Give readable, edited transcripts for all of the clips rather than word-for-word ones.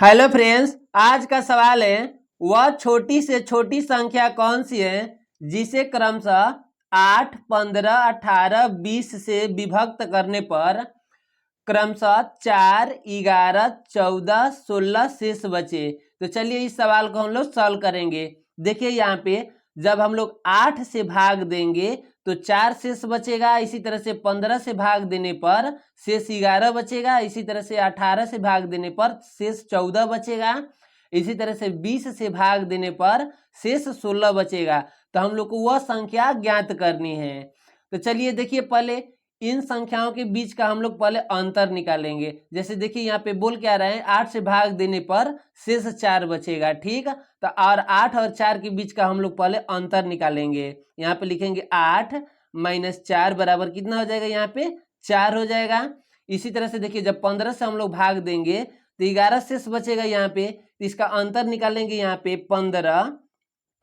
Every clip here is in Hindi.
हेलो फ्रेंड्स, आज का सवाल है वह छोटी से छोटी संख्या कौन सी है जिसे क्रमशः 8, 15, 18, 20 से विभक्त करने पर क्रमशः 4, 11, 14, 16 शेष बचे। तो चलिए इस सवाल को हम लोग सॉल्व करेंगे। देखिए यहाँ पे जब हम लोग 8 से भाग देंगे तो 4 शेष बचेगा, इसी तरह से 15 से भाग देने पर शेष 11 बचेगा, इसी तरह से 18 से भाग देने पर शेष 14 बचेगा, इसी तरह से 20 से भाग देने पर शेष 16 बचेगा। तो हम लोग को वह संख्या ज्ञात करनी है। तो चलिए देखिए पहले इन संख्याओं के बीच का हम लोग पहले अंतर निकालेंगे। जैसे देखिए यहाँ पे बोल क्या रहा है, 8 से भाग देने पर शेष 4 बचेगा, ठीक। तो और 8 और 4 के बीच का हम लोग पहले अंतर निकालेंगे। यहाँ पे लिखेंगे 8 - 4 बराबर कितना हो जाएगा, यहाँ पे 4 हो जाएगा। इसी तरह से देखिए जब 15 से हम लोग भाग देंगे तो 11 शेष बचेगा यहाँ पे। तो इसका अंतर निकालेंगे, यहाँ पे 15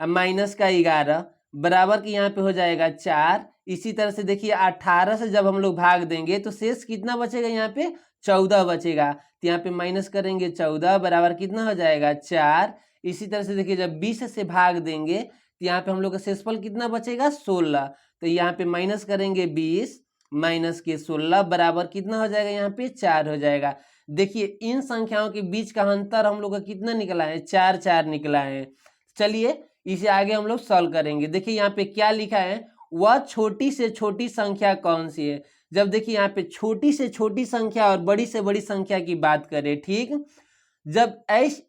माइनस का 11 बराबर की यहाँ पे हो जाएगा 4। इसी तरह से देखिए 18 से जब हम लोग भाग देंगे तो शेष कितना बचेगा, यहाँ पे 14 बचेगा। तो यहाँ पे माइनस करेंगे 14 बराबर कितना हो जाएगा 4। इसी तरह से देखिए जब 20 से भाग देंगे तो यहाँ पे हम लोग का शेषफल कितना बचेगा 16। तो यहाँ पे माइनस करेंगे 20 माइनस के 16 बराबर कितना हो जाएगा, यहाँ पे 4 हो जाएगा। देखिए इन संख्याओं के बीच का अंतर हम लोग का कितना निकला है, 4 4 निकला है। चलिए इसे आगे हम लोग सॉल्व करेंगे। देखिए यहाँ पे क्या लिखा है, वह छोटी से छोटी संख्या कौन सी है। जब देखिए यहाँ पे छोटी से छोटी संख्या और बड़ी से बड़ी संख्या की बात करें, ठीक, जब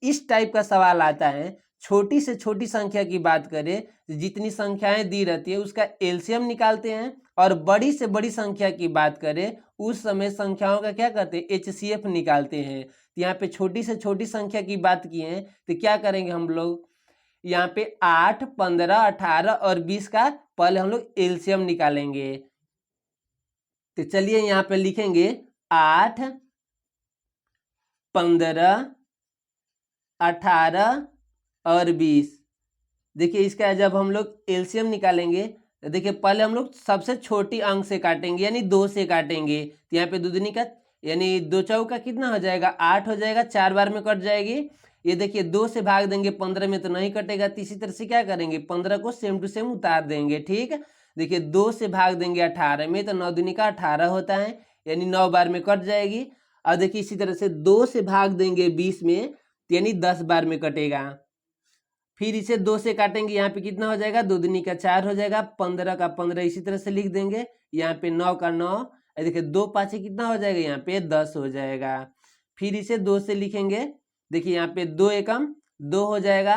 इस टाइप का सवाल आता है, छोटी से छोटी संख्या की बात करें, जितनी संख्याएं दी रहती है उसका एलसीएम निकालते हैं, और बड़ी से बड़ी संख्या की बात करें उस समय संख्याओं का क्या करते हैं, एचसीएफ निकालते हैं। तो यहाँ पे छोटी से छोटी संख्या की बात की है तो क्या करेंगे हम लोग, यहाँ पे 8, 15, 18 और 20 का पहले हम लोग एलसीएम निकालेंगे। तो चलिए यहाँ पे लिखेंगे 8, 15, 18 और 20। देखिए इसका जब हम लोग एलसीएम निकालेंगे तो देखिए पहले हम लोग सबसे छोटी अंक से काटेंगे, यानी 2 से काटेंगे। तो यहाँ पे दूधनी का यानी 2 चौका कितना हो जाएगा, 8 हो जाएगा, 4 बार में कट जाएगी। ये देखिए 2 से भाग देंगे 15 में तो नहीं कटेगा। तो इसी तरह से क्या करेंगे, 15 को सेम टू सेम उतार देंगे, ठीक। देखिए 2 से भाग देंगे 18 में तो 9 दूनी का 18 होता है, यानी 9 बार में कट जाएगी। और देखिए इसी तरह से 2 से भाग देंगे 20 में यानी 10 बार में कटेगा। फिर इसे 2 से काटेंगे, यहाँ पे कितना हो जाएगा, 2 दूनी का 4 हो जाएगा, 15 का 15 इसी तरह से लिख देंगे। यहाँ पे 9 का 9, देखिए 2 पाँचे कितना हो जाएगा, यहाँ पे 10 हो जाएगा। फिर इसे 2 से लिखेंगे, देखिए यहाँ पे 2 एकम 2 हो जाएगा।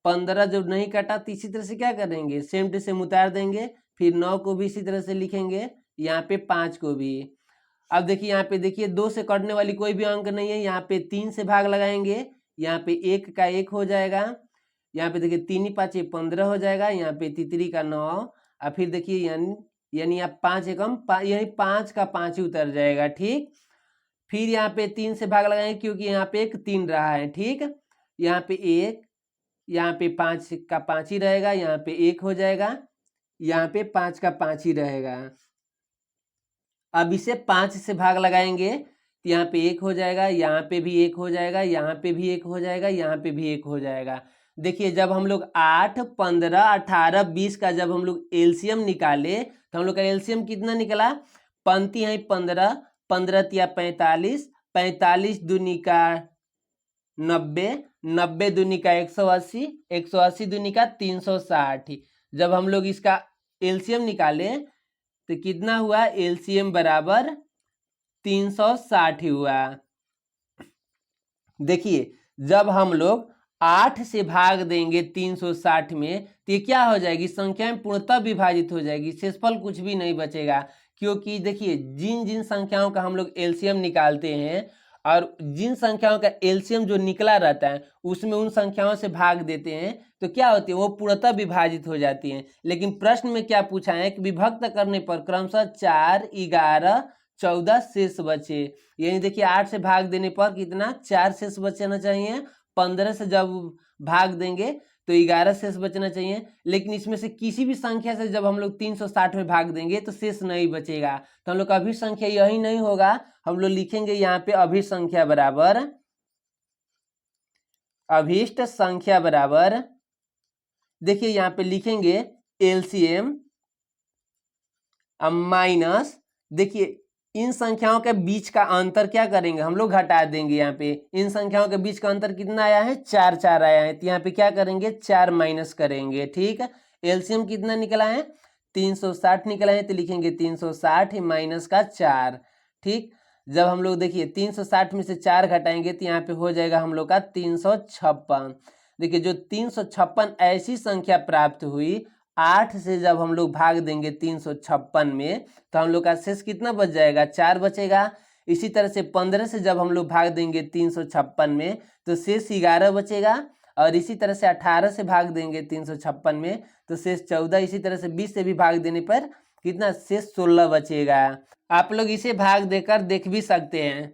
15 जब नहीं काटा तो इसी तरह से क्या करेंगे, सेम टू सेम उतार देंगे। फिर 9 को भी इसी तरह से लिखेंगे, यहाँ पे 5 को भी। अब देखिए यहाँ पे देखिए 2 से कटने वाली कोई भी अंक नहीं है, यहाँ पे 3 से भाग लगाएंगे, यहाँ पे 1 का 1 हो जाएगा। यहाँ पे देखिए 3 5 15 हो जाएगा, यहाँ पे तितरी का 9। और फिर देखिए यानी आप 5 एकम यानी 5 का 5 ही उतर जाएगा, ठीक। फिर यहाँ पे 3 से भाग लगाएंगे क्योंकि यहाँ पे एक 3 रहा है, ठीक। यहाँ पे 1, यहाँ पे 5 का 5 ही रहेगा, यहाँ पे 1 हो जाएगा, यहाँ पे 5 का 5 ही रहेगा। अब इसे 5 से भाग लगाएंगे तो यहाँ पे 1 हो जाएगा, यहाँ पे भी 1 हो जाएगा, यहाँ पे भी 1 हो जाएगा, यहाँ पे भी 1 हो जाएगा। देखिए जब हम लोग 8, 15, 18, 20 का जब हम लोग एलसीएम निकाले तो हम लोग का एलसीएम कितना निकला, पंक्ति है 15, 15 तिया 45, 45 दूनी का 90, 90 दूनी का 180, 180 दूनी का 360। जब हम लोग इसका एलसीएम निकाले तो कितना हुआ, एलसीएम बराबर 360 हुआ। देखिए जब हम लोग 8 से भाग देंगे 360 में तो ये क्या हो जाएगी, संख्याएं पूर्णतः विभाजित हो जाएगी, शेषफल कुछ भी नहीं बचेगा। क्योंकि देखिए जिन जिन संख्याओं का हम लोग एलसीएम निकालते हैं और जिन संख्याओं का एलसीएम जो निकला रहता है उसमें उन संख्याओं से भाग देते हैं तो क्या होती है, वो पूर्णतः विभाजित हो जाती हैं। लेकिन प्रश्न में क्या पूछा है कि विभक्त करने पर क्रमशः 4, 11, 14 शेष बचे। यानी देखिए 8 से भाग देने पर कितना, 4 शेष बचना चाहिए। 15 से जब भाग देंगे तो 11 शेष बचना चाहिए। लेकिन इसमें से किसी भी संख्या से जब हम लोग 360 में भाग देंगे तो शेष नहीं बचेगा। तो हम लोग का अभिसंख्या यही नहीं होगा, हम लोग लिखेंगे यहाँ पे अभिसंख्या बराबर अभीष्ट संख्या बराबर, देखिए यहाँ पे लिखेंगे एलसीएम माइनस, देखिए इन संख्याओं के बीच का अंतर क्या करेंगे हम लोग, घटा देंगे। यहाँ पे इन संख्याओं के बीच का अंतर कितना आया है, 4 4 आया है, तो यहाँ पे क्या करेंगे 4 माइनस करेंगे। ठीक है, एलसीएम कितना निकला है, 360 निकला है, तो लिखेंगे 360 माइनस का 4। ठीक, जब हम लोग देखिए 360 में से 4 घटाएंगे तो यहाँ पे हो जाएगा हम लोग का 356। देखिए जो 356 ऐसी संख्या प्राप्त हुई, 8 से जब हम लोग भाग देंगे 356 में तो हम लोग का शेष कितना बच जाएगा, 4 बचेगा। इसी तरह से 15 से जब हम लोग भाग देंगे 356 में तो शेष 11 बचेगा। और इसी तरह से 18 से भाग देंगे 356 में तो शेष 14। इसी तरह से 20 से भी भाग देने पर कितना शेष 16 बचेगा। आप लोग इसे भाग देकर देख भी सकते हैं।